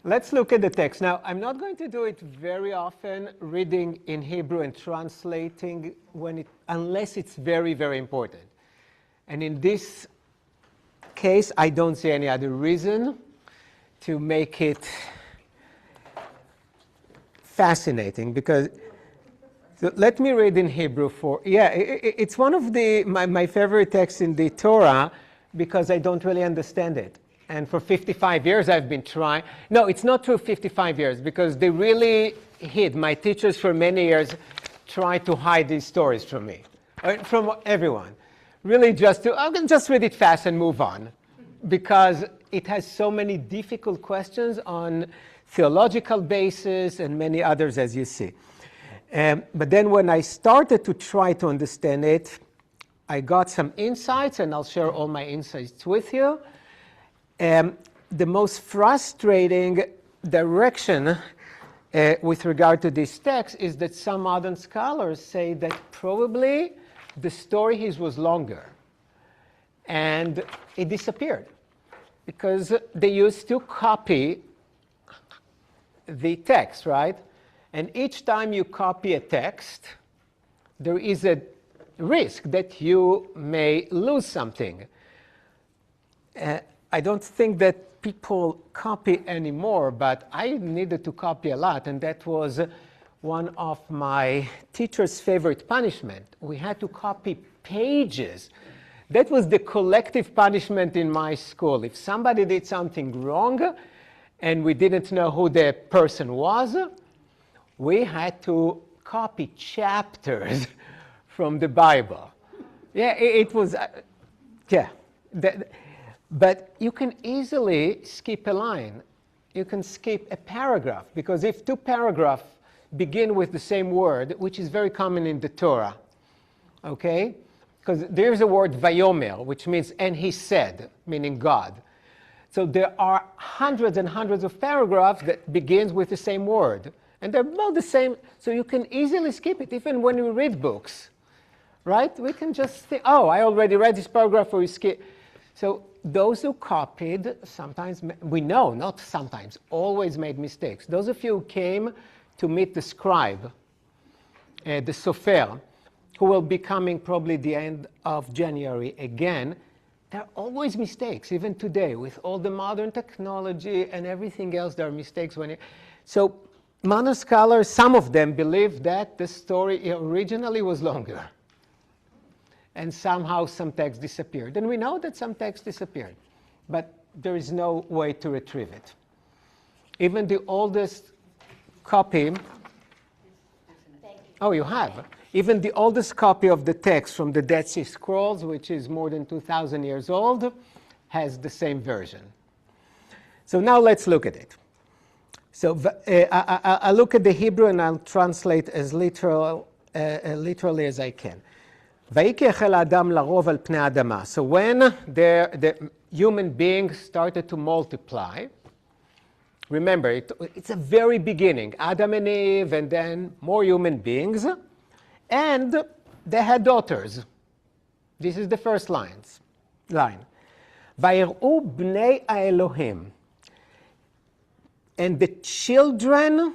Let's look at the text. Now, I'm not going to do it very often, reading in Hebrew and translating unless it's very, very important. And in this case, I don't see any other reason to make it fascinating, because so let me read in Hebrew it's one of my favorite texts in the Torah, because I don't really understand it. And for 55 years I've been trying. No, it's not true 55 years, because they really hid. My teachers for many years tried to hide these stories from me, from everyone. Really I can just read it fast and move on, because it has so many difficult questions on theological basis and many others, as you see. But then when I started to try to understand it, I got some insights, and I'll share all my insights with you. The most frustrating direction with regard to this text is that some modern scholars say that probably the story was longer, and it disappeared, because they used to copy the text, right? And each time you copy a text, there is a risk that you may lose something. I don't think that people copy anymore, but I needed to copy a lot, and that was one of my teacher's favorite punishment. We had to copy pages. That was the collective punishment in my school. If somebody did something wrong and we didn't know who the person was, we had to copy chapters from the Bible. Yeah, it was, but you can easily skip a line. You can skip a paragraph, because if two paragraphs begin with the same word, which is very common in the Torah, okay? Because there's a word vayomer, which means and he said, meaning God. So there are hundreds and hundreds of paragraphs that begins with the same word. And they're both the same, so you can easily skip it, even when we read books, right? We can just think, oh, I already read this paragraph, or we skip. So those who copied sometimes, we know, not sometimes, always made mistakes. Those of you who came to meet the scribe, the sofer, who will be coming probably the end of January again, there are always mistakes, even today. With all the modern technology and everything else, there are mistakes. So modern scholars, some of them believe that the story originally was longer, and somehow some text disappeared. And we know that some text disappeared, but there is no way to retrieve it. Even the oldest copy, oh, you have? Even the oldest copy of the text from the Dead Sea Scrolls, which is more than 2,000 years old, has the same version. So now let's look at it. So I'll look at the Hebrew and I'll translate as literally as I can. So when the human beings started to multiply, remember, it's a very beginning, Adam and Eve, and then more human beings, and they had daughters. This is the first line. Vayir'u bnei ha'Elohim, and the children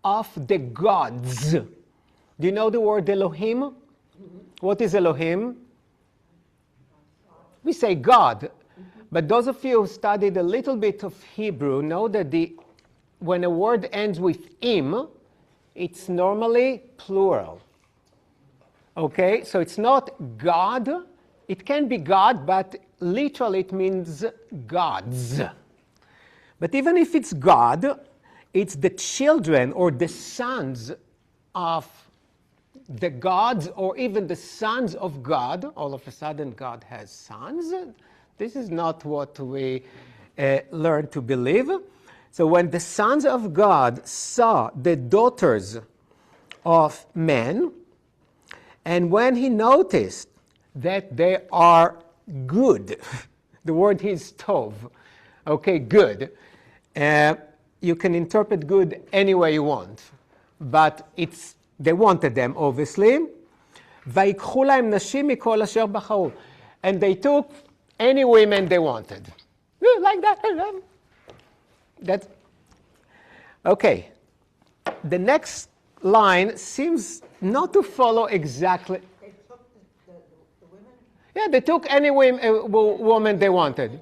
of the gods. Do you know the word Elohim? What is Elohim? We say God. But those of you who studied a little bit of Hebrew know that when a word ends with im, it's normally plural. Okay, so it's not God. It can be God, but literally it means gods. But even if it's God, it's the children or the sons of the gods, or even the sons of God. All of a sudden God has sons. This is not what we learn to believe. So when the sons of God saw the daughters of men, and when he noticed that they are good, the word is tov, okay, good. You can interpret good any way you want, but they wanted them, obviously. ויקחו להם נשים מכל אשר בחרו. And they took any women they wanted. Like that. That's okay. The next line seems not to follow exactly. They took the women? Yeah, they took any woman they wanted.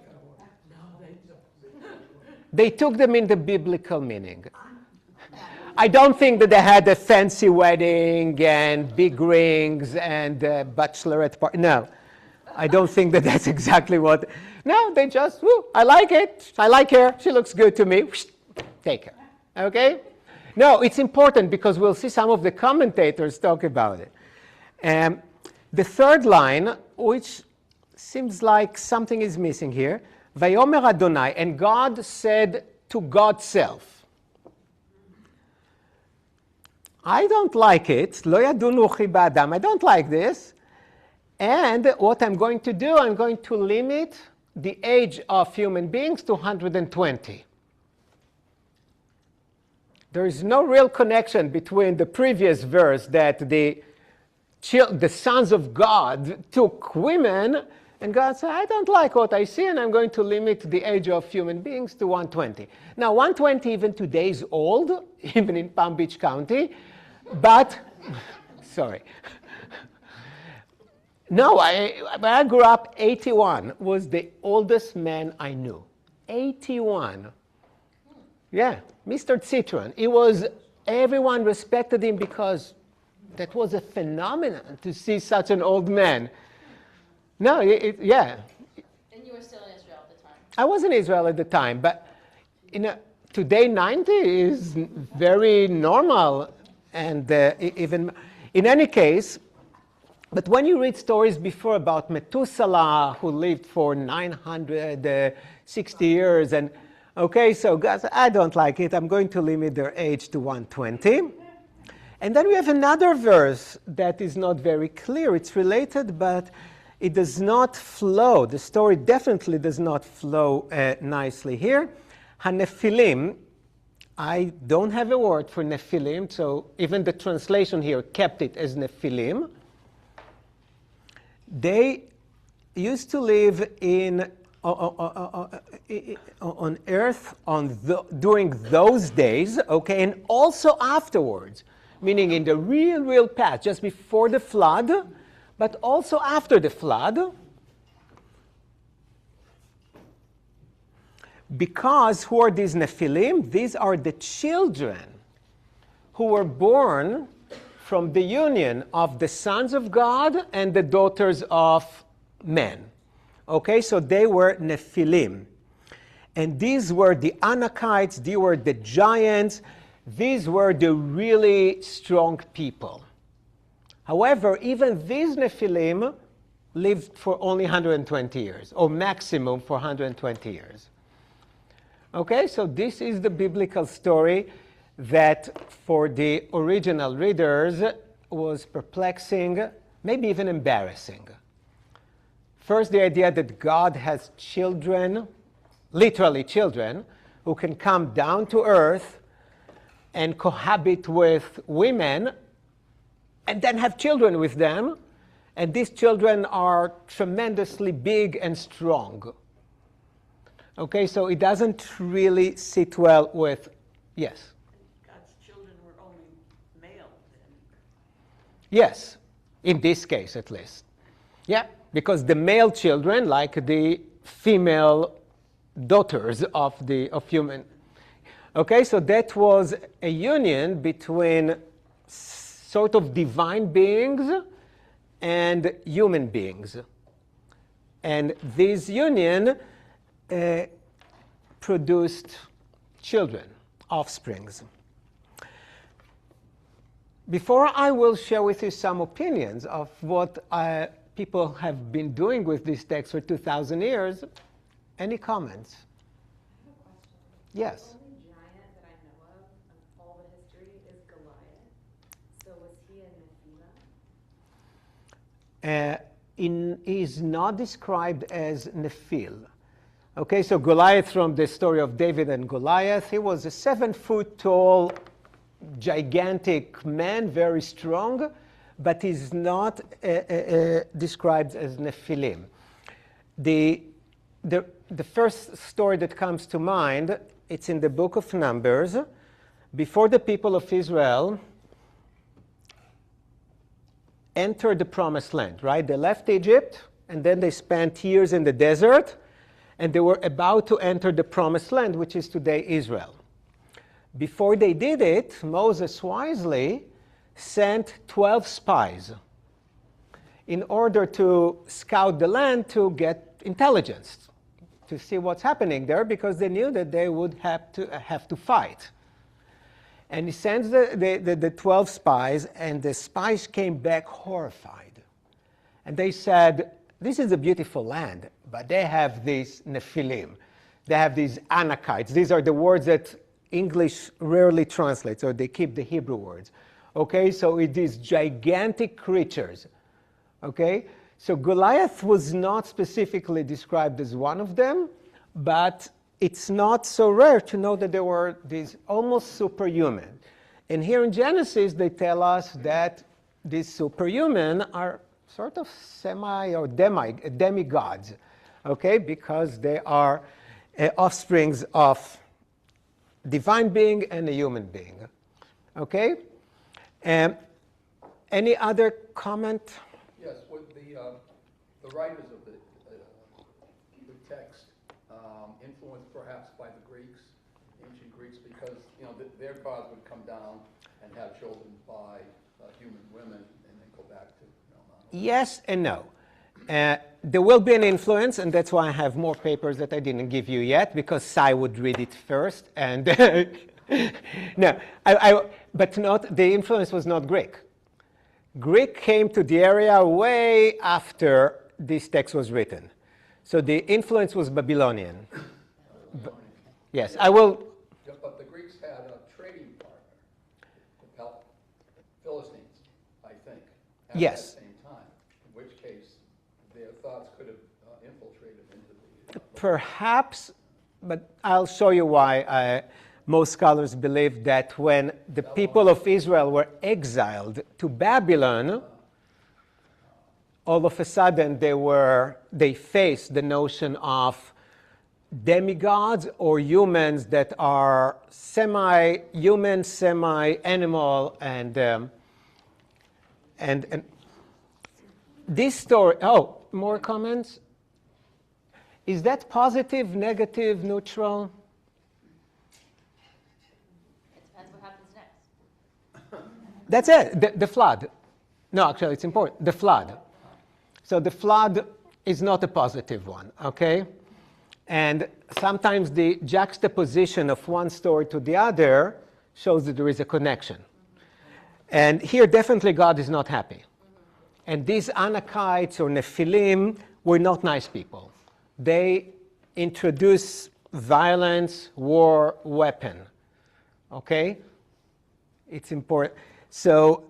They took them in the biblical meaning. I don't think that they had a fancy wedding and big rings and bachelorette party. No, I don't think that that's exactly what. No, they just, woo, I like it. I like her. She looks good to me. Take her. Okay? No, it's important because we'll see some of the commentators talk about it. The third line, which seems like something is missing here, Vayomer Adonai, and God said to God's self. I don't like it. Lo yadunu chi ba'adam. I don't like this. And what I'm going to do, I'm going to limit the age of human beings to 120. There is no real connection between the previous verse that the sons of God took women, and God said, I don't like what I see, and I'm going to limit the age of human beings to 120. Now, 120 even today is old, even in Palm Beach County, but, sorry. No, when I grew up, 81 was the oldest man I knew. 81. Yeah, Mr. Citron. Everyone respected him because that was a phenomenon to see such an old man. No, yeah. And you were still in Israel at the time? I was in Israel at the time, but today 90 is very normal. And even, in any case, but when you read stories before about Methuselah, who lived for 960 years, and okay, so God said, I don't like it. I'm going to limit their age to 120. And then we have another verse that is not very clear. It's related, but it does not flow. The story definitely does not flow nicely here. HaNephilim, I don't have a word for Nephilim, so even the translation here kept it as Nephilim. They used to live on earth during those days, okay, and also afterwards, meaning in the real past, just before the flood, but also after the flood. Because who are these Nephilim? These are the children who were born from the union of the sons of God and the daughters of men. Okay, so they were Nephilim. And these were the Anakites, these were the giants, these were the really strong people. However, even these Nephilim lived for only 120 years, or maximum for 120 years. Okay, so this is the biblical story that for the original readers was perplexing, maybe even embarrassing. First, the idea that God has children, literally children, who can come down to earth and cohabit with women and then have children with them, and these children are tremendously big and strong. Okay, so it doesn't really sit well with, yes? God's children were only male then. Yes, in this case at least. Yeah, because the male children, like the female daughters of human. Okay, so that was a union between sort of divine beings and human beings. And this union produced children, offsprings. Before I will share with you some opinions of what people have been doing with this text for 2,000 years, any comments? I have a question. Yes. The only giant that I know of all the history is Goliath. So was he a Nephila? He is not described as Nephil. Okay, so Goliath, from the story of David and Goliath, he was a 7-foot tall, gigantic man, very strong, but he's not described as Nephilim. The first story that comes to mind It's in the book of Numbers. Before the people of Israel entered the promised land, right? They left Egypt, and then they spent years in the desert, and they were about to enter the promised land, which is today Israel. Before they did it, Moses wisely sent 12 spies in order to scout the land to get intelligence, to see what's happening there, because they knew that they would have to fight. And he sends the 12 spies, and the spies came back horrified. And they said, this is a beautiful land, but they have these Nephilim. They have these Anakites. These are the words that English rarely translates, or they keep the Hebrew words. Okay, so it is gigantic creatures. Okay, so Goliath was not specifically described as one of them, but it's not so rare to know that there were these almost superhuman. And here in Genesis, they tell us that these superhuman are sort of semi or demigods, okay, because they are offsprings of divine being and a human being, okay? Any other comment? Yes, with the writers of the text, influenced perhaps by the Greeks, ancient Greeks, because their gods would come down and have children by human women, and then go back to Yes and no. There will be an influence, and that's why I have more papers that I didn't give you yet, because Sai would read it first. And no, but not the influence was not Greek. Greek came to the area way after this text was written. So the influence was Babylonian. Yes, I will. Yeah, but the Greeks had a trading partner, the Philistines, I think, at Yes. that same time, in which case their thoughts could have infiltrated into the... Perhaps, but I'll show you why most scholars believe that when the people of Israel were exiled to Babylon, all of a sudden they faced the notion of demigods or humans that are semi-human, semi-animal, and this story. Oh, more comments? Is that positive, negative, neutral? It depends what happens next. That's it, the flood. No, actually, it's important. The flood. So the flood is not a positive one, okay? And sometimes the juxtaposition of one story to the other shows that there is a connection. And here, definitely, God is not happy. And these Anakites or Nephilim were not nice people. They introduce violence, war, weapon, okay? It's important. So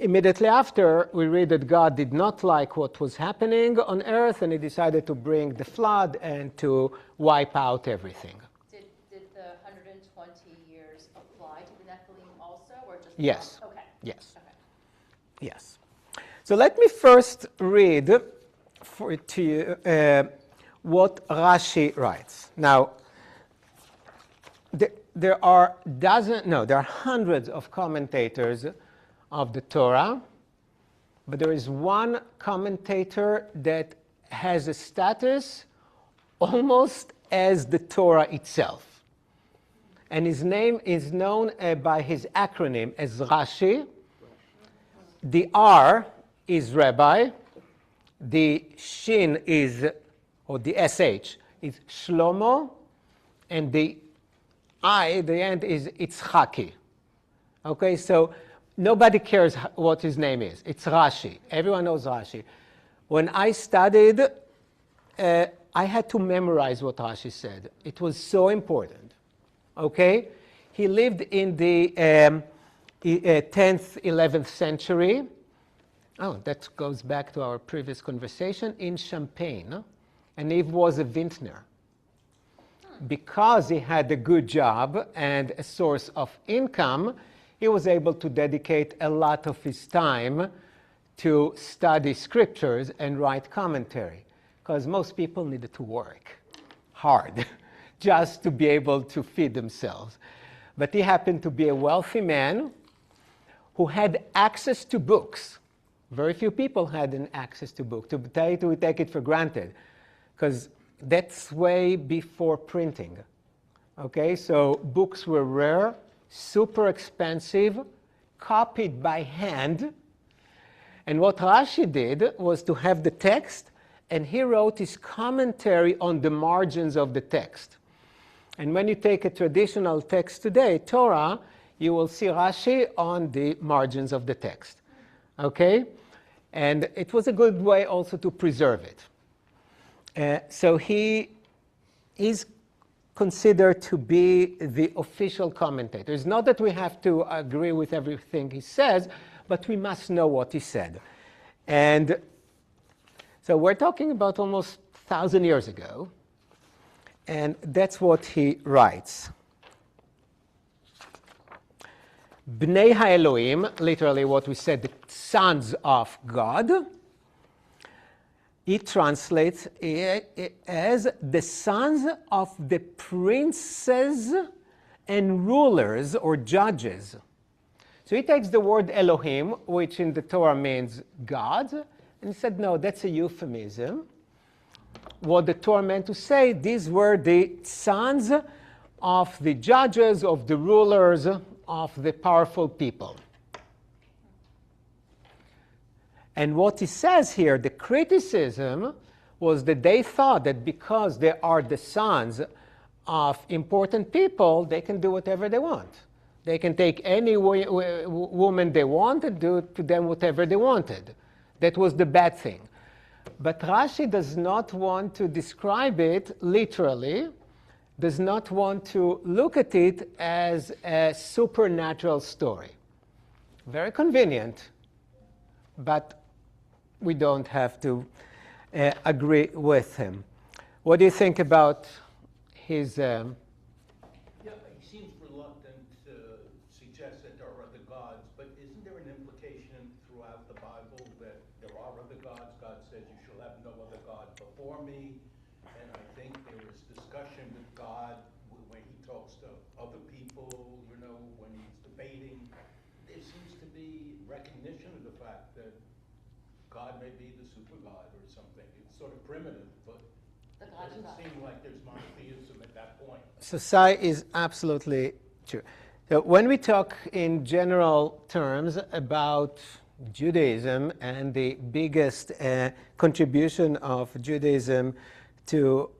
immediately after, we read that God did not like what was happening on earth, and he decided to bring the flood and to wipe out everything. Did the 120 years apply to the Nephilim also, or just Yes. Okay. Yes. Okay. Yes. So let me first read to you what Rashi writes. Now, there are hundreds of commentators of the Torah, but there is one commentator that has a status almost as the Torah itself. And his name is known by his acronym as Rashi. The R is Rabbi, the Shin is, or the SH, is Shlomo, and the I, the end, is Itzhaki. Okay, so nobody cares what his name is. It's Rashi. Everyone knows Rashi. When I studied, I had to memorize what Rashi said. It was so important. Okay? He lived in the 10th, 11th century. Oh, that goes back to our previous conversation, in Champagne. And he was a vintner. Because he had a good job and a source of income, he was able to dedicate a lot of his time to study scriptures and write commentary. Because most people needed to work hard just to be able to feed themselves. But he happened to be a wealthy man who had access to books. Very few people had an access to books. To tell you, we take it for granted, because that's way before printing. Okay, so books were rare, super expensive, copied by hand. And what Rashi did was to have the text, and he wrote his commentary on the margins of the text. And when you take a traditional text today, Torah, you will see Rashi on the margins of the text. Okay? And it was a good way also to preserve it. So he is considered to be the official commentator. It's not that we have to agree with everything he says, but we must know what he said. And so we're talking about almost 1,000 years ago, and that's what he writes. Bnei HaElohim, literally what we said, the sons of God. He translates it as the sons of the princes and rulers or judges. So he takes the word Elohim, which in the Torah means God, and he said, no, that's a euphemism. What the Torah meant to say, these were the sons of the judges, of the rulers, of the powerful people. And what he says here, the criticism, was that they thought that because they are the sons of important people, they can do whatever they want. They can take any woman they want and do to them whatever they wanted. That was the bad thing. But Rashi does not want to describe it literally, does not want to look at it as a supernatural story. Very convenient, but we don't have to agree with him. What do you think about his... Yeah, he seems reluctant to suggest that there are other gods, but isn't there an implication throughout the Bible that there are other gods? God says, you shall have no other God before me. And I think there is discussion with God when he talks to other people, you know, when he's debating. There seems to be recognition of the fact that God may be the super God or something. It's sort of primitive, but it doesn't seem like there's monotheism at that point. So Sai is absolutely true. So when we talk in general terms about Judaism and the biggest contribution of Judaism to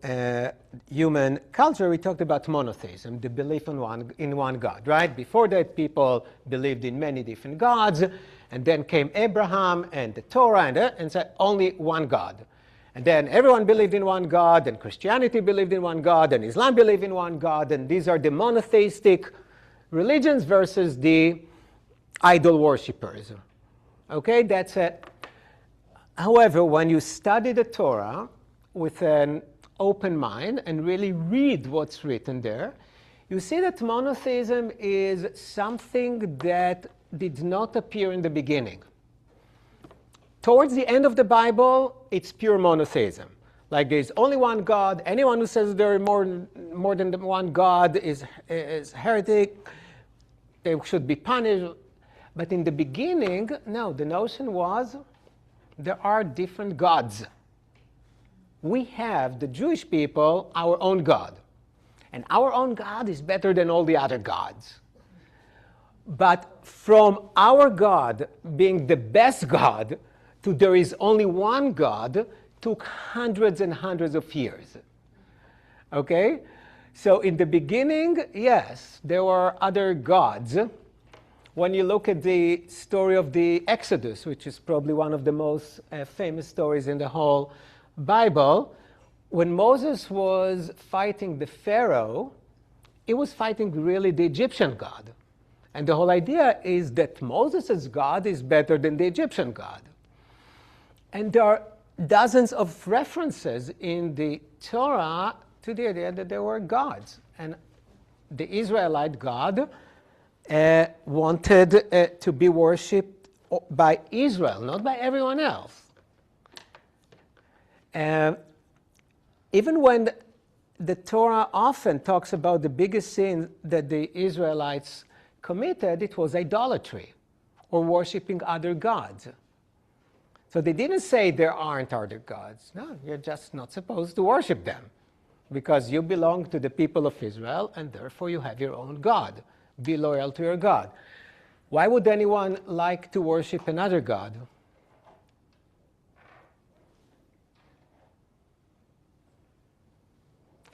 human culture, we talked about monotheism, the belief in one God, right? Before that, people believed in many different gods, and then came Abraham and the Torah and said only one God. And then everyone believed in one God, and Christianity believed in one God, and Islam believed in one God, and these are the monotheistic religions versus the idol worshippers. Okay, that's it. However, when you study the Torah with an open mind and really read what's written there, you see that monotheism is something that did not appear in the beginning. Towards the end of the Bible, it's pure monotheism. Like there's only one God. Anyone who says there are more than one God is heretic. They should be punished. But in the beginning, no, the notion was there are different gods. We have, the Jewish people, our own God. And our own God is better than all the other gods. But from our God being the best God to there is only one God took hundreds and hundreds of years. Okay? So in the beginning, yes, there were other gods. When you look at the story of the Exodus, which is probably one of the most famous stories in the whole Bible, when Moses was fighting the Pharaoh, he was fighting really the Egyptian God. And the whole idea is that Moses' God is better than the Egyptian God. And there are dozens of references in the Torah to the idea that there were gods. And the Israelite God wanted to be worshipped by Israel, not by everyone else. Even when the Torah often talks about the biggest sin that the Israelites committed. It was idolatry or worshiping other gods. So they didn't say there aren't other gods. No, you're just not supposed to worship them because you belong to the people of Israel and therefore you have your own God. Be loyal to your God. Why would anyone like to worship another God?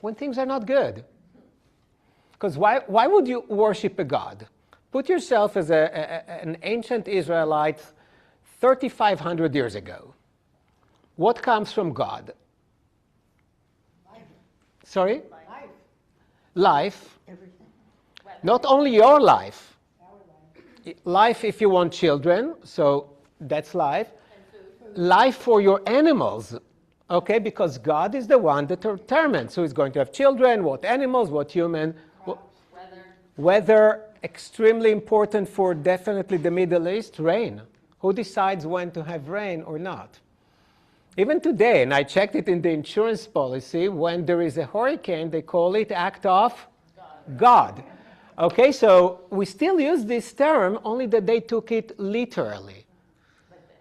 When things are not good. Because why would you worship a God? Put yourself as an ancient Israelite 3,500 years ago. What comes from God? Life. Sorry? Life. Life. Everything. Not only your life. Our life. Life if you want children, so that's life. And food. Life for your animals. Okay, because God is the one that determines who is going to have children, what animals, what human. Weather. Weather, extremely important for definitely the Middle East. Rain. Who decides when to have rain or not? Even today, and I checked it in the insurance policy, when there is a hurricane, they call it act of God. Okay, so we still use this term, only that they took it literally. Like the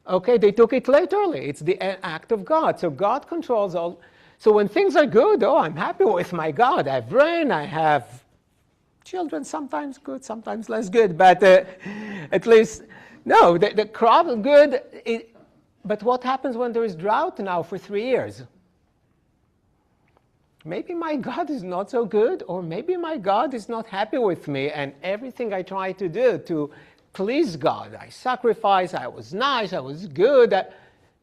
airlines. Okay, they took it literally. It's the act of God. So God controls all. So when things are good, oh, I'm happy with my God. I have rain, I have children, sometimes good, sometimes less good, but at least, no, the crop is good. But what happens when there is drought now for 3 years? Maybe my God is not so good, or maybe my God is not happy with me, and everything I try to do to please God, I sacrifice, I was nice, I was good, that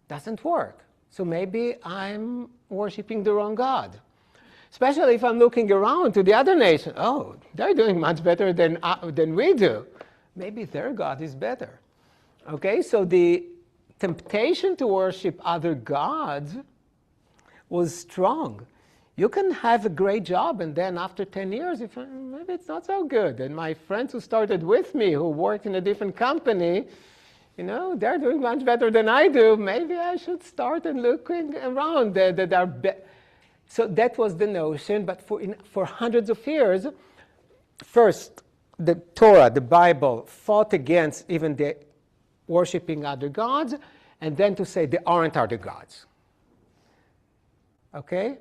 doesn't work. So maybe I'm worshiping the wrong God. Especially if I'm looking around to the other nation. Oh, they're doing much better than we do. Maybe their God is better. Okay, so the temptation to worship other gods was strong. You can have a great job, and then after 10 years, maybe it's not so good. And my friends who started with me, who worked in a different company, they're doing much better than I do. Maybe I should start and looking around. So that was the notion. But for hundreds of years, first, the Torah, the Bible, fought against even the worshiping other gods, and then to say there aren't other gods. Okay?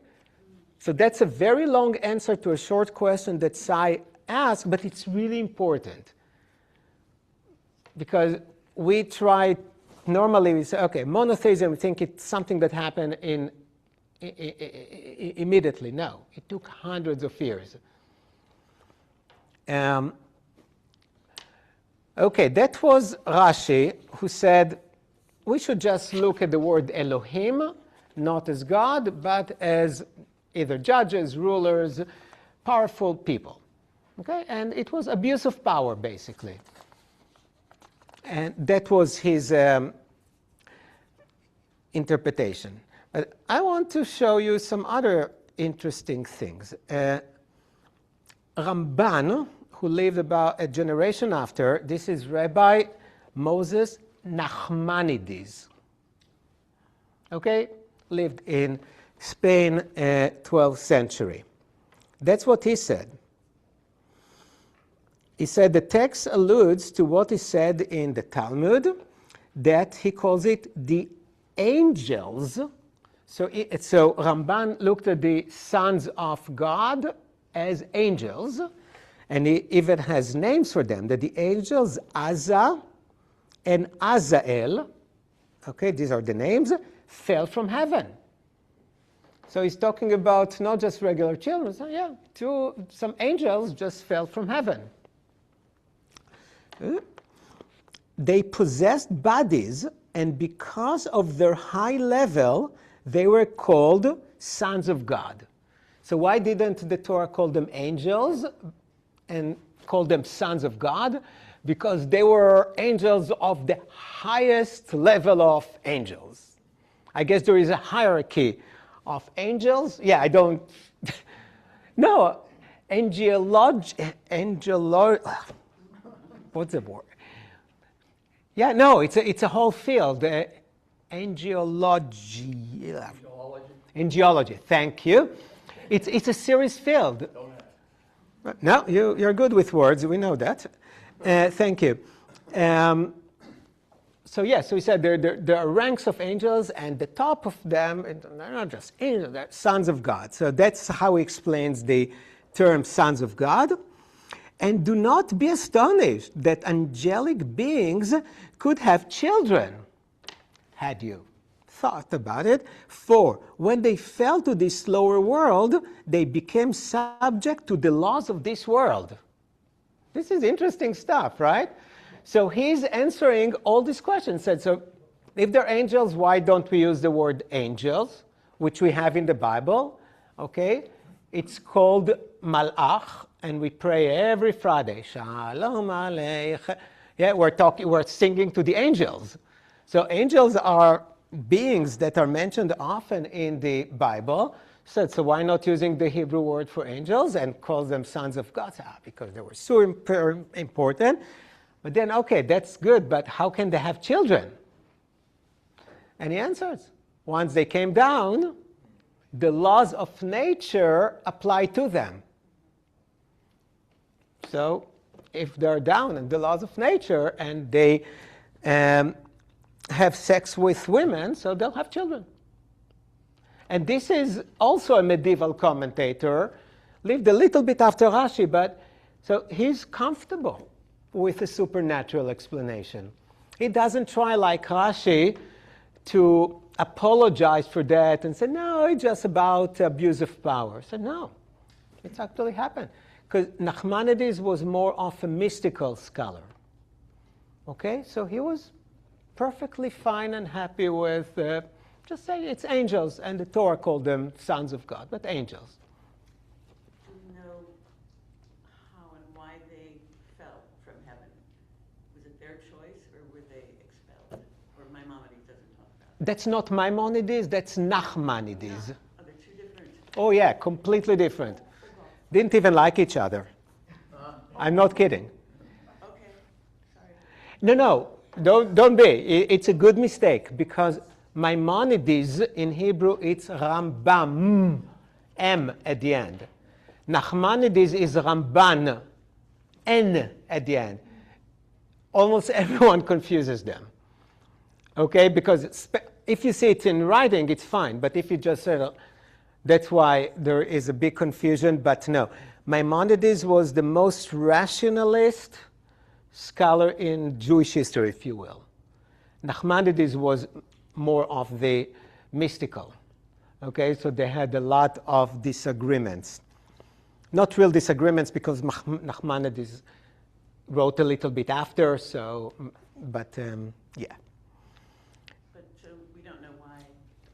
So that's a very long answer to a short question that Sai asked, but it's really important. Because normally we say, okay, monotheism, we think it's something that happened immediately. No, it took hundreds of years. Okay, that was Rashi, who said we should just look at the word Elohim, not as God, but as either judges, rulers, powerful people. Okay, and it was abuse of power, basically. And that was his interpretation. But I want to show you some other interesting things. Ramban, who lived about a generation after, this is Rabbi Moses Nachmanides. Okay, lived in Spain, 12th century. That's what he said. He said the text alludes to what is said in the Talmud, that he calls it the angels. So Ramban looked at the sons of God as angels, and he even has names for them, that the angels Azza and Azael, okay, these are the names, fell from heaven. So he's talking about not just regular children, so yeah, some angels just fell from heaven. They possessed bodies, and because of their high level, they were called sons of God. So why didn't the Torah call them angels and call them sons of God? Because they were angels of the highest level of angels. I guess there is a hierarchy of angels. Yeah, I don't. No, what's the word? Yeah, no, it's a whole field. Angiology. Thank you. It's a serious field. No, you're good with words. We know that. Thank you. So he said there are ranks of angels, and the top of them, and they're not just angels, they're sons of God. So that's how he explains the term sons of God. And do not be astonished that angelic beings could have children, had you thought about it. For when they fell to this lower world, they became subject to the laws of this world. This is interesting stuff, right? So he's answering all these questions. Said, so if they're angels, why don't we use the word angels, which we have in the Bible? Okay, it's called malach, and we pray every Friday. Shalom aleich. Yeah, we're singing to the angels. So angels are beings that are mentioned often in the Bible. So why not using the Hebrew word for angels and call them sons of God? Because they were so important. But then, okay, that's good, but how can they have children? And he answers, once they came down, the laws of nature apply to them. So if they're down in the laws of nature and they have sex with women, so they'll have children. And this is also a medieval commentator, lived a little bit after Rashi, but so he's comfortable with a supernatural explanation. He doesn't try like Rashi to apologize for that and say, no, it's just about abuse of power. So no, it's actually happened. Because Nachmanides was more of a mystical scholar. Okay, so he was perfectly fine and happy with just say it's angels, and the Torah called them sons of God, but angels. Do you know how and why they fell from heaven? Was it their choice, or were they expelled? Or Maimonides doesn't talk about it? That's not Maimonides, that's Nachmanides. Oh, they're two different. Oh yeah, completely different. Didn't even like each other. I'm not kidding. Okay, sorry. No, don't be. It's a good mistake, because Maimonides in Hebrew it's Rambam, M at the end. Nachmanides is Ramban, N at the end. Almost everyone confuses them. Okay, because if you see it in writing, it's fine, but if you just say, that's why there is a big confusion, but no. Maimonides was the most rationalist scholar in Jewish history, if you will. Nachmanides was more of the mystical. Okay, so they had a lot of disagreements. Not real disagreements, because Nachmanides wrote a little bit after, so, but yeah. But so we don't know why.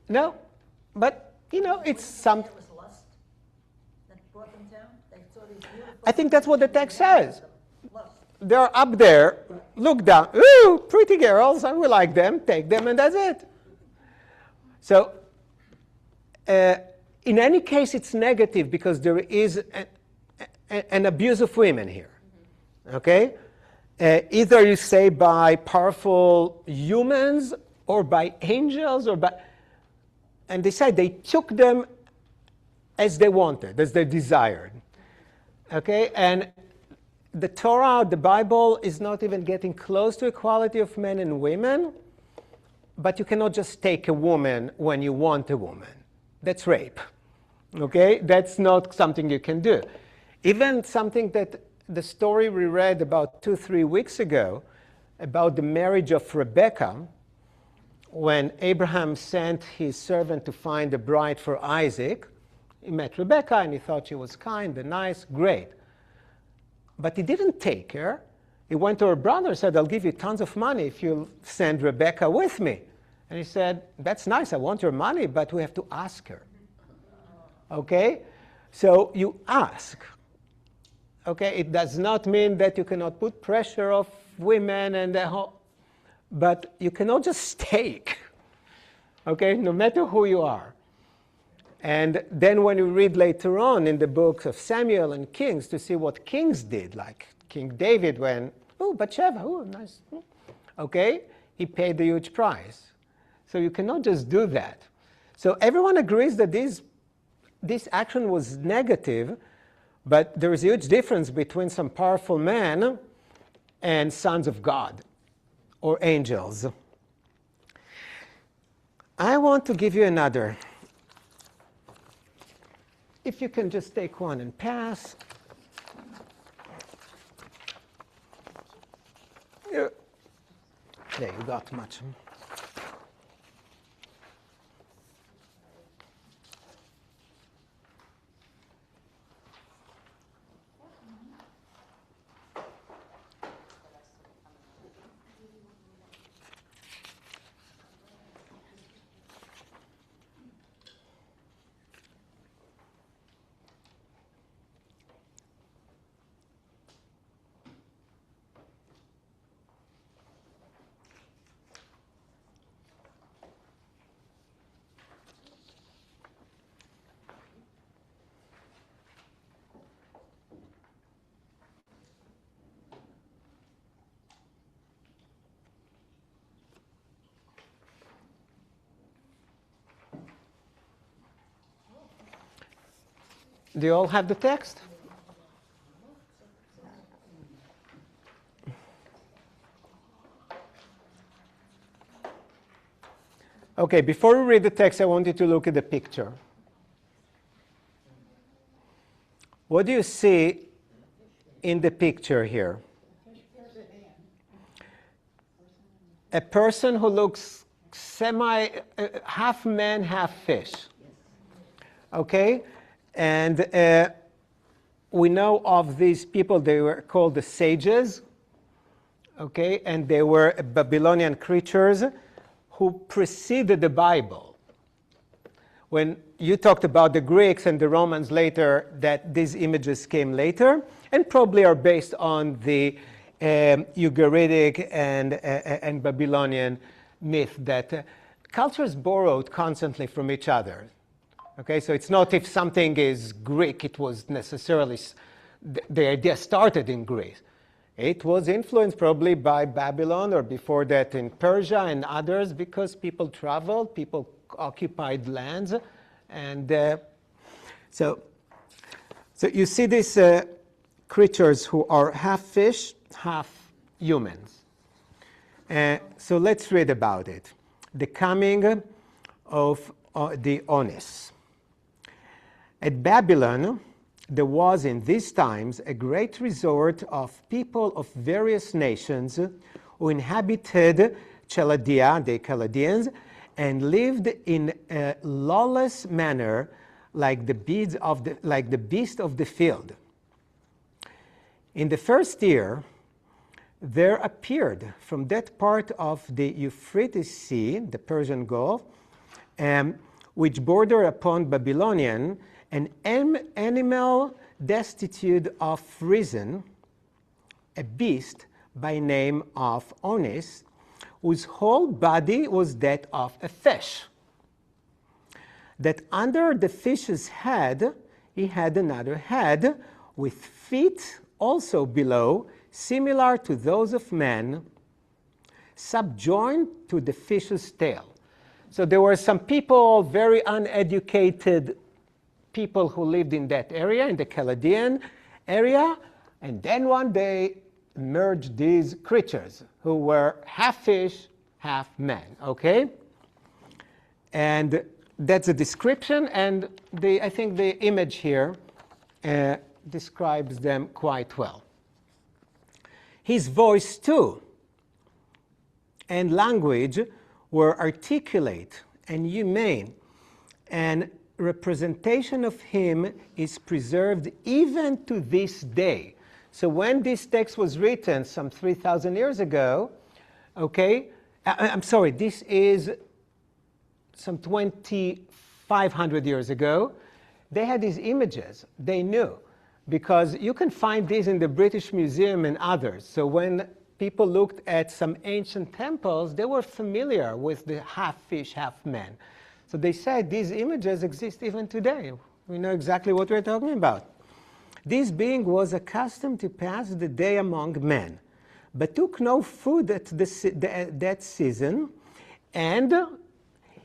No, but it's some. It was lust that brought them down. They saw these beautiful. I think that's what the text says. Lust. They're up there, look down, ooh, pretty girls, I will like them, take them, and that's it. So, in any case, it's negative, because there is an abuse of women here. Okay? Either you say by powerful humans, or by angels, or by. And they said they took them as they wanted, as they desired. Okay? And the Torah, the Bible, is not even getting close to equality of men and women, but you cannot just take a woman when you want a woman. That's rape. Okay? That's not something you can do. Even something that the story we read about 2-3 weeks ago, about the marriage of Rebekah, when Abraham sent his servant to find a bride for Isaac, he met Rebekah and he thought she was kind and nice, great. But he didn't take her. He went to her brother and said, I'll give you tons of money if you'll send Rebekah with me. And he said, that's nice, I want your money, but we have to ask her. Okay? So you ask. Okay? It does not mean that you cannot put pressure of women and the whole. But you cannot just take, okay, no matter who you are. And then when you read later on in the books of Samuel and Kings to see what kings did, like King David when, Bathsheba, nice. Okay, he paid a huge price. So you cannot just do that. So everyone agrees that these this action was negative, but there is a huge difference between some powerful men and sons of God or angels. I want to give you another. If you can just take one and pass. There you got much. Do you all have the text? Okay, before we read the text, I want you to look at the picture. What do you see in the picture here? A person who looks half man, half fish. Okay? And we know of these people, they were called the sages, okay? And they were Babylonian creatures who preceded the Bible. When you talked about the Greeks and the Romans later, that these images came later, and probably are based on the Ugaritic and Babylonian myth that cultures borrowed constantly from each other. Okay, so it's not if something is Greek, it was necessarily, the idea started in Greece. It was influenced probably by Babylon or before that in Persia and others because people traveled, people occupied lands. And so you see these creatures who are half fish, half humans. So let's read about it. The coming of the Onis. At Babylon, there was in these times a great resort of people of various nations who inhabited Chaldea, the Chaldeans, and lived in a lawless manner like the beasts of the field. In the first year, there appeared from that part of the Euphrates Sea, the Persian Gulf, which border upon Babylonian, an animal destitute of reason, a beast by name of Onis, whose whole body was that of a fish. That under the fish's head, he had another head, with feet also below, similar to those of man, subjoined to the fish's tail. So there were some people, very uneducated people who lived in that area, in the Chaldean area, and then one day emerged these creatures who were half fish, half man, okay? And that's a description, and I think the image here describes them quite well. His voice too and language were articulate and humane, and representation of him is preserved even to this day. So when this text was written some 3,000 years ago, okay, I'm sorry, this is some 2,500 years ago, they had these images, they knew, because you can find these in the British Museum and others. So when people looked at some ancient temples, they were familiar with the half fish, half man. So they said these images exist even today. We know exactly what we're talking about. This being was accustomed to pass the day among men, but took no food at that season, and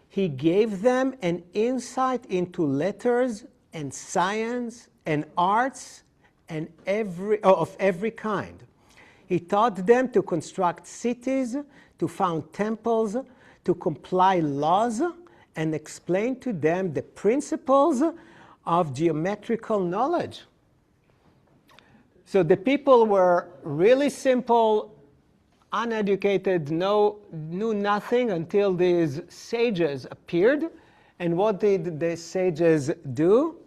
he gave them an insight into letters and science and arts and of every kind. He taught them to construct cities, to found temples, to comply laws, and explain to them the principles of geometrical knowledge. So the people were really simple, uneducated, knew nothing until these sages appeared. And what did the sages do?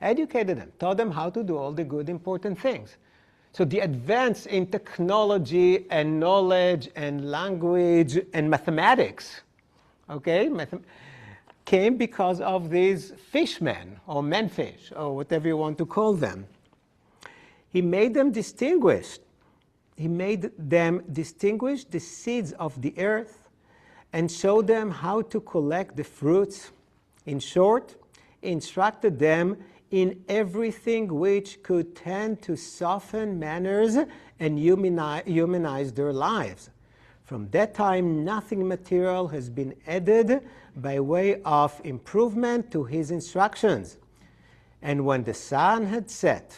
Educated them, taught them how to do all the good, important things. So the advance in technology and knowledge and language and mathematics, okay, came because of these fishmen or menfish or whatever you want to call them. He made them distinguished. He made them distinguish the seeds of the earth and showed them how to collect the fruits. In short, instructed them in everything which could tend to soften manners and humanize their lives. From that time, nothing material has been added by way of improvement to his instructions. And when the sun had set,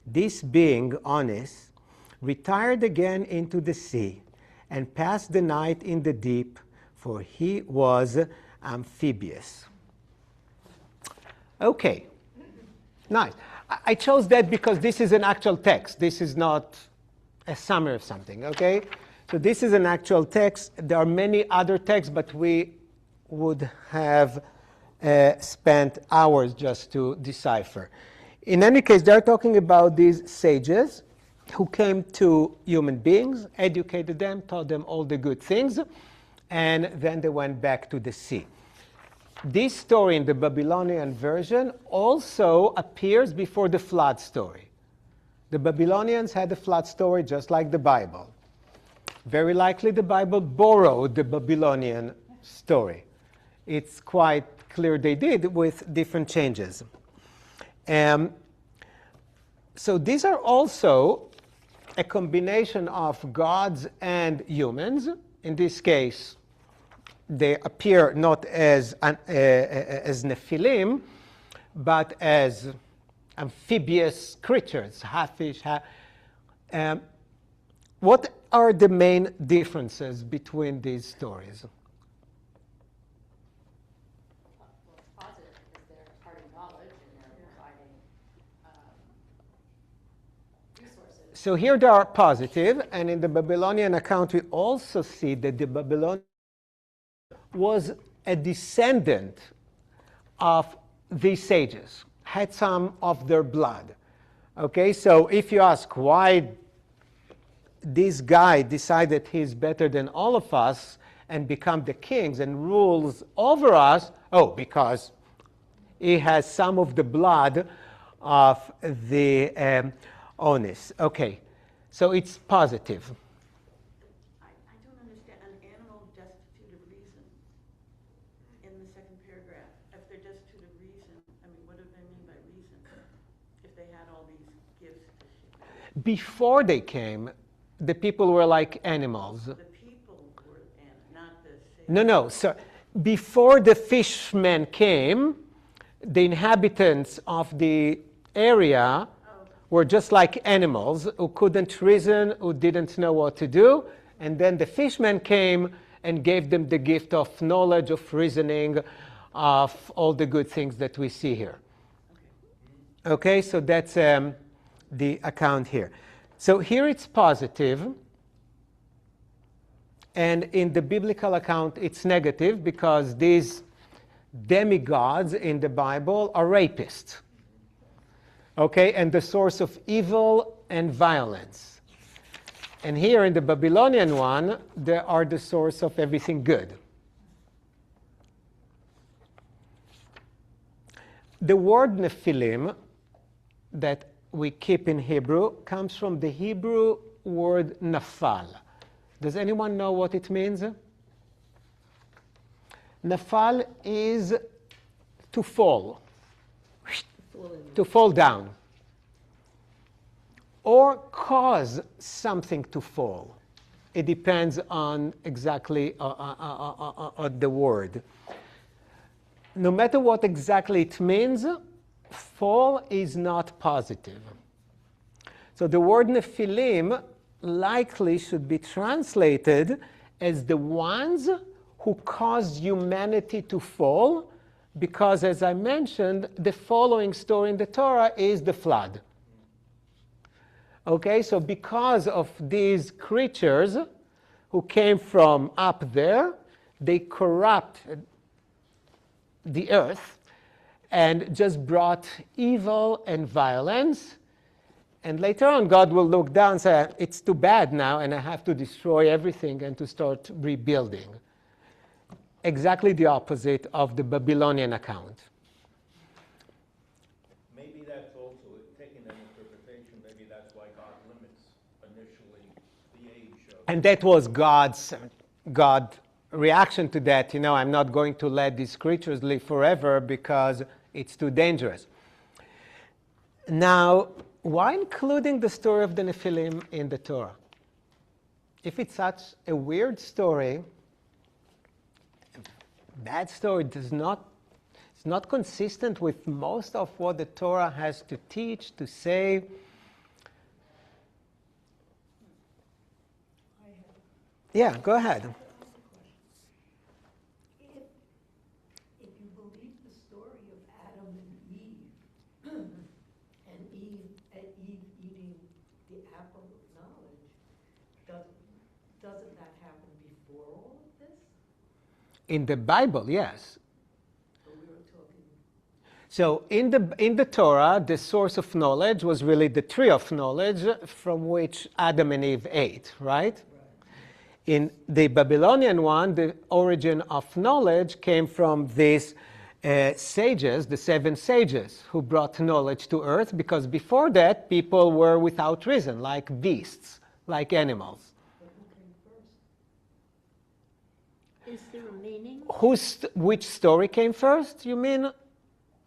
this being honest, retired again into the sea and passed the night in the deep, for he was amphibious. Okay. Nice. I chose that because this is an actual text. This is not a summary of something, okay? So this is an actual text. There are many other texts, but we would have spent hours just to decipher. In any case, they're talking about these sages who came to human beings, educated them, taught them all the good things, and then they went back to the sea. This story in the Babylonian version also appears before the flood story. The Babylonians had a flood story just like the Bible. Very likely the Bible borrowed the Babylonian story. It's quite clear they did with different changes. So these are also a combination of gods and humans. In this case, they appear not as Nephilim, but as amphibious creatures, half fish, half. What are the main differences between these stories? Well, it's positive because they're imparting knowledge and they're providing resources. So here they are positive, and in the Babylonian account we also see that the Babylonian was a descendant of these sages, had some of their blood. Okay, so if you ask why this guy decided he's better than all of us and become the kings and rules over us, oh, because he has some of the blood of the Onis. Okay, so it's positive. I don't understand, an animal destitute of reason in the second paragraph. If they're destitute of reason, I mean, what do they mean by reason? If they had all these gifts to share. Before they came, the people were like animals. The people were, not the sages. No. So before the fishmen came, the inhabitants of the area were just like animals who couldn't reason, who didn't know what to do. And then the fishmen came and gave them the gift of knowledge, of reasoning, of all the good things that we see here. Okay, so that's the account here. So here it's positive, and in the biblical account it's negative because these demigods in the Bible are rapists. Okay, and the source of evil and violence. And here in the Babylonian one, they are the source of everything good. The word Nephilim that we keep in Hebrew comes from the Hebrew word nafal. Does anyone know what it means? Nafal is to fall, to fall down, or cause something to fall. It depends on exactly on the word. no matter what exactly it means, fall is not positive. So the word Nephilim likely should be translated as the ones who caused humanity to fall, because, as I mentioned, the following story in the Torah is the flood. Okay, so because of these creatures who came from up there, they corrupted the earth and just brought evil and violence. And later on, God will look down and say, it's too bad now, and I have to destroy everything and to start rebuilding. Exactly the opposite of the Babylonian account. Maybe that's also, taking that interpretation, maybe that's why God limits initially the age of... And that was God's reaction to that. You know, I'm not going to let these creatures live forever because it's too dangerous. Now, why including the story of the Nephilim in the Torah? If it's such a weird story, that story it's not consistent with most of what the Torah has to teach, to say. Yeah, go ahead. If you believe the story of Adam and Eve, and Eve eating the apple of knowledge, doesn't that happen before all of this? In the Bible, yes. But we were talking. So in the Torah, the source of knowledge was really the tree of knowledge from which Adam and Eve ate, right? In the Babylonian one, the origin of knowledge came from these sages, the 7 sages, who brought knowledge to earth, because before that, people were without reason, like beasts, like animals. But who came first? Is there a meaning? Which story came first, you mean?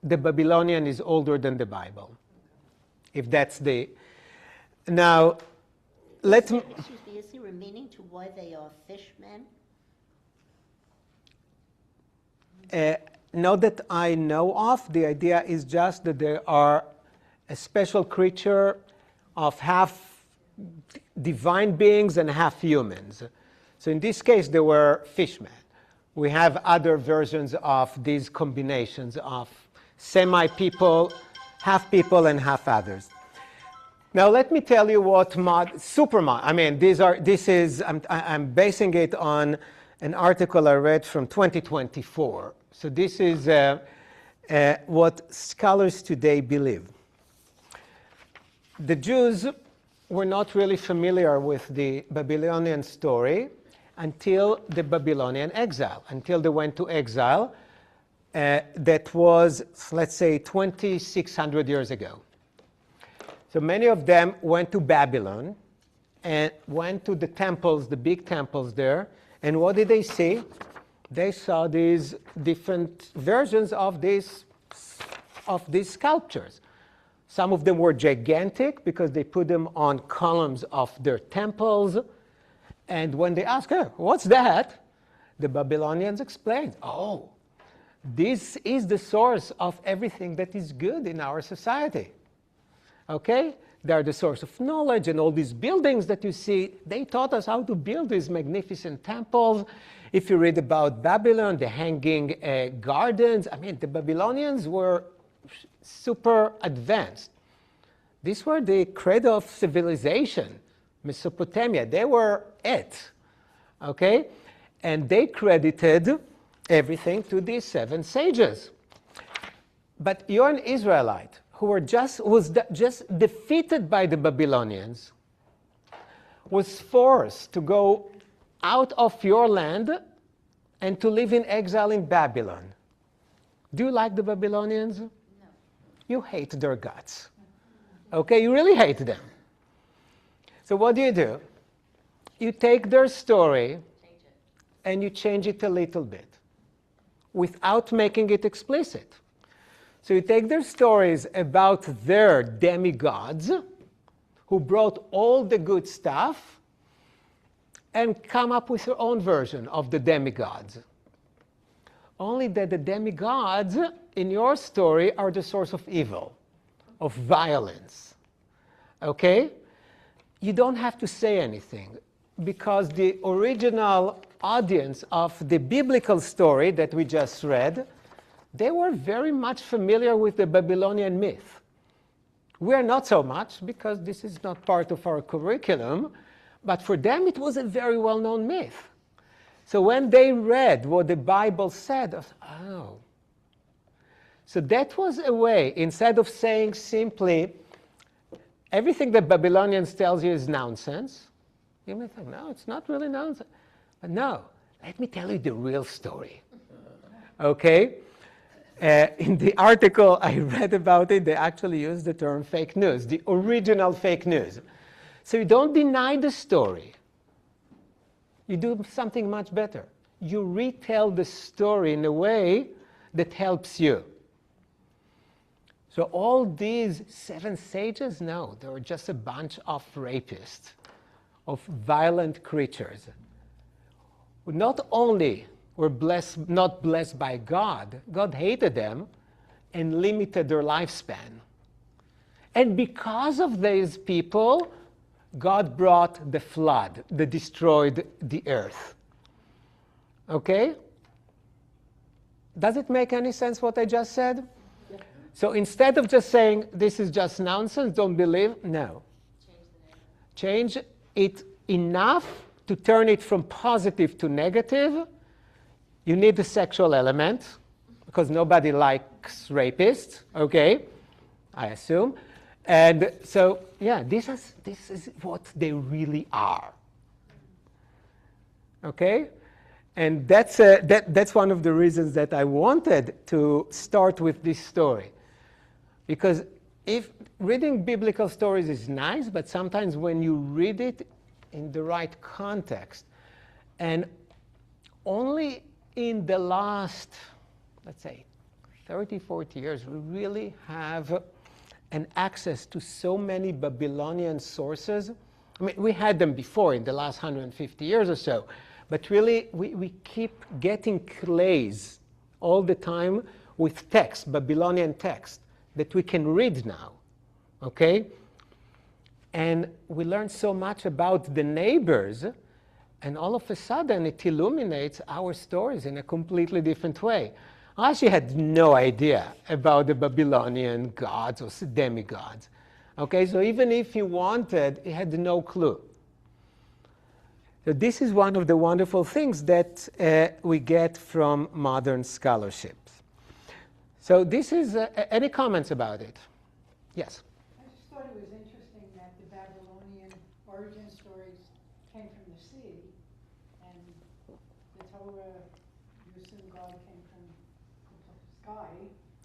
The Babylonian is older than the Bible, if that's the... Now, let me... Excuse me, is there a meaning to why they are fishmen? Not that I know of. The idea is just that they are a special creature of half divine beings and half humans. So in this case, they were fishmen. We have other versions of these combinations of semi-people, half people, and half others. Now let me tell you what I'm basing it on an article I read from 2024. So this is what scholars today believe. The Jews were not really familiar with the Babylonian story until the Babylonian exile, until they went to exile. That was, let's say, 2,600 years ago. So many of them went to Babylon and went to the temples, the big temples there. And what did they see? They saw these different versions of these sculptures. Some of them were gigantic because they put them on columns of their temples. And when they asked, hey, what's that? The Babylonians explained, oh, this is the source of everything that is good in our society. Okay? They are the source of knowledge, and all these buildings that you see, they taught us how to build these magnificent temples. If you read about Babylon, the hanging gardens, I mean, the Babylonians were super advanced. These were the cradle of civilization. Mesopotamia, they were it. Okay? And they credited everything to these 7 sages. But you're an Israelite who was just defeated by the Babylonians, was forced to go out of your land and to live in exile in Babylon. Do you like the Babylonians? No. You hate their guts. Okay, you really hate them. So what do? You take their story and you change it a little bit without making it explicit. So you take their stories about their demigods who brought all the good stuff and come up with your own version of the demigods. only that the demigods in your story are the source of evil, of violence. Okay? You don't have to say anything, because the original audience of the biblical story that we just read, they were very much familiar with the Babylonian myth. We are not so much, because this is not part of our curriculum, but for them it was a very well-known myth. So when they read what the Bible said, I was, oh. So that was a way, instead of saying simply, everything that Babylonians tells you is nonsense, you may think, no, it's not really nonsense. But no, let me tell you the real story. Okay? In the article I read about it, they actually used the term fake news, the original fake news. So you don't deny the story. You do something much better. You retell the story in a way that helps you. So all these 7 sages, no, they were just a bunch of rapists, of violent creatures, who not only were not blessed by God, God hated them and limited their lifespan. And because of these people, God brought the flood that destroyed the earth. Okay? Does it make any sense what I just said? Yeah. So instead of just saying, this is just nonsense, don't believe, no. Change it enough to turn it from positive to negative. You need the sexual element, because nobody likes rapists, okay? I assume. And so, yeah, this is what they really are. Okay? And that's one of the reasons that I wanted to start with this story. Because if reading biblical stories is nice, but sometimes when you read it in the right context, and only in the last, let's say, 30, 40 years, we really have an access to so many Babylonian sources. I mean, we had them before in the last 150 years or so, but really we keep getting clays all the time with text, Babylonian text, that we can read now, okay? And we learn so much about the neighbors, and all of a sudden it illuminates our stories in a completely different way. I actually had no idea about the Babylonian gods or demigods. Okay, so even if he wanted, he had no clue. So this is one of the wonderful things that we get from modern scholarships. So this is, any comments about it? Yes? I just thought it was interesting that the Babylonian origin stories came from the sea, and the Torah, you assume God came from the sky,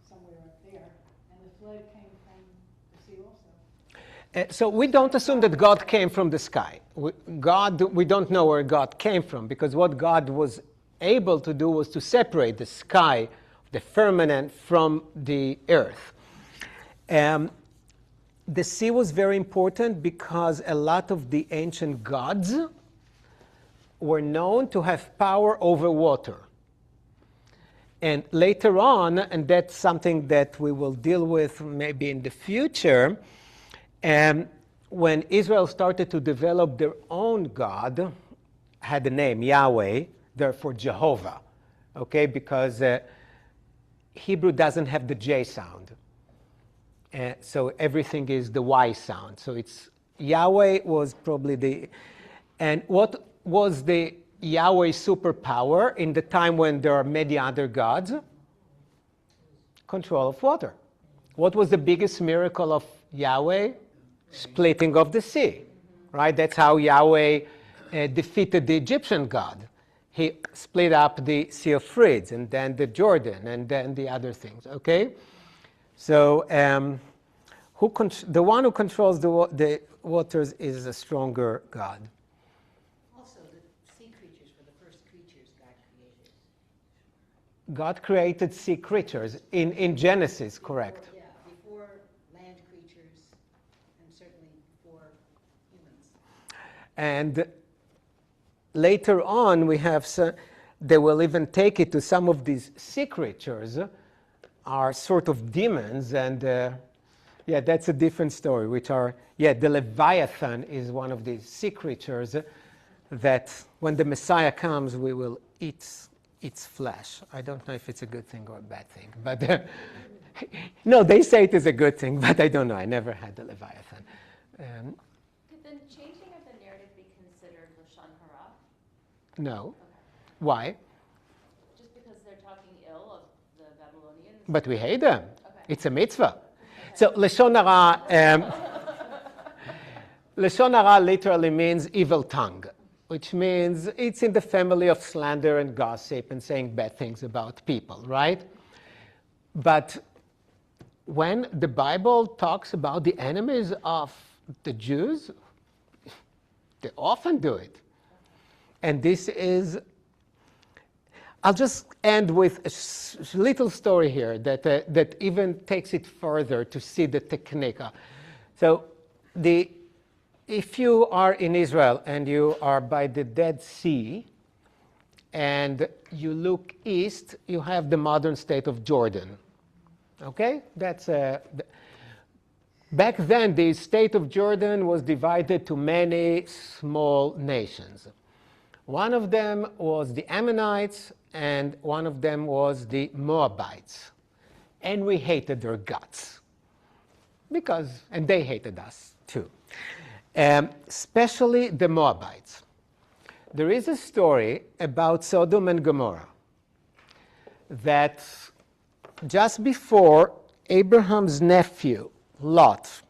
somewhere up there, and the flood came from the sea also. So we don't assume that God came from the sky. We don't know where God came from, because what God was able to do was to separate the sky, the firmament, from the earth. The sea was very important because a lot of the ancient gods were known to have power over water. And later on, and that's something that we will deal with maybe in the future, when Israel started to develop their own God, had the name Yahweh, therefore Jehovah, okay, because Hebrew doesn't have the J sound. So everything is the Y sound. So it's Yahweh was probably the, and what was the Yahweh superpower in the time when there are many other gods? Control of water. What was the biggest miracle of Yahweh? Splitting of the sea, right? That's how Yahweh defeated the Egyptian god. He split up the Sea of Reeds, and then the Jordan, and then the other things, okay? So the one who controls the waters is a stronger God. Also, the sea creatures were the first creatures God created. God created sea creatures in Genesis, correct? Yeah, before land creatures, and certainly before humans. And later on, we have they will even take it to some of these sea creatures are sort of demons, and yeah, that's a different story, which are, yeah, the Leviathan is one of these sea creatures that when the Messiah comes, we will eat its flesh. I don't know if it's a good thing or a bad thing, but no, they say it is a good thing, but I don't know. I never had the Leviathan. Could the changing of the narrative be considered Lashon Hara? No. Okay. Why? Just because they're talking ill of the Babylonians? But we hate them. Okay. It's a mitzvah. Okay. So Lashon Hara, Lashon Hara literally means evil tongue, which means it's in the family of slander and gossip and saying bad things about people, right? But when the Bible talks about the enemies of the Jews, they often do it. And this is, I'll just end with a little story here that even takes it further to see the technique. So if you are in Israel and you are by the Dead Sea and you look east, you have the modern state of Jordan. Okay? That's back then, the state of Jordan was divided to many small nations. One of them was the Ammonites, and one of them was the Moabites. And we hated their guts. And they hated us too. Especially the Moabites. There is a story about Sodom and Gomorrah that just before Abraham's nephew, Lot,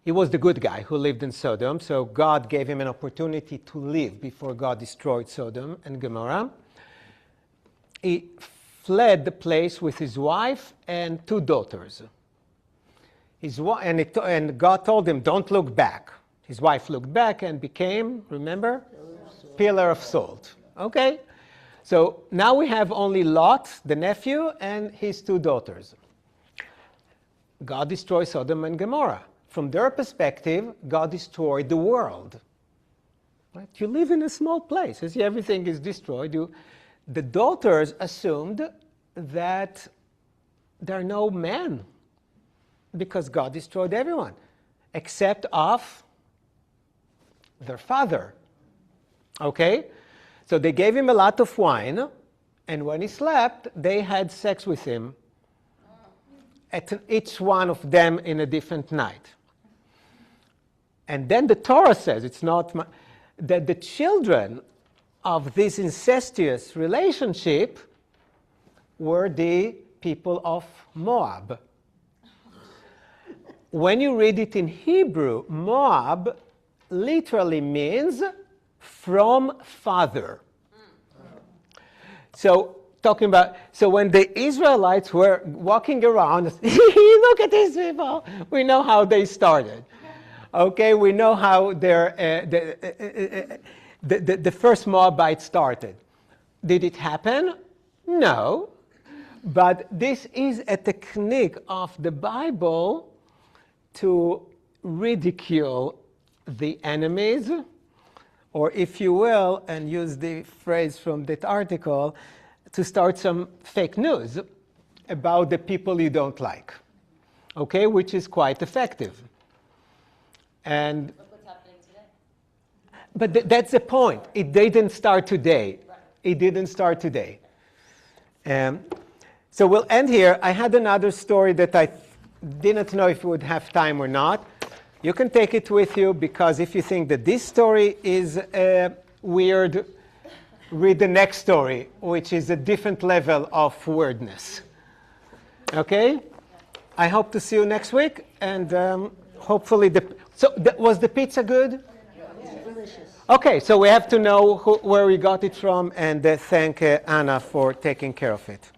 he was the good guy who lived in Sodom, so God gave him an opportunity to live before God destroyed Sodom and Gomorrah. He fled the place with his wife and 2 daughters. And God told him, don't look back. His wife looked back and became, remember? Pillar of salt. Okay? So now we have only Lot, the nephew, and his 2 daughters. God destroyed Sodom and Gomorrah. From their perspective, God destroyed the world. Right? You live in a small place. You see, everything is destroyed. The daughters assumed that there are no men because God destroyed everyone except of their father. Okay? So they gave him a lot of wine, and when he slept, they had sex with him, each one of them in a different night. And then the Torah says, that the children of this incestuous relationship were the people of Moab. When you read it in Hebrew, Moab literally means from father. So when the Israelites were walking around, look at these people, we know how they started. Okay, we know how the first Moabite started. Did it happen? No. But this is a technique of the Bible to ridicule the enemies, or if you will, and use the phrase from that article, to start some fake news about the people you don't like, okay, which is quite effective. And Look what's happening today. But that's the point. It didn't start today. Right. It didn't start today. So we'll end here. I had another story that I didn't know if we would have time or not. You can take it with you, because if you think that this story is weird, read the next story, which is a different level of weirdness. Okay? I hope to see you next week, and hopefully was the pizza good? Yeah, delicious. Okay, so we have to know where we got it from, and thank Anna for taking care of it.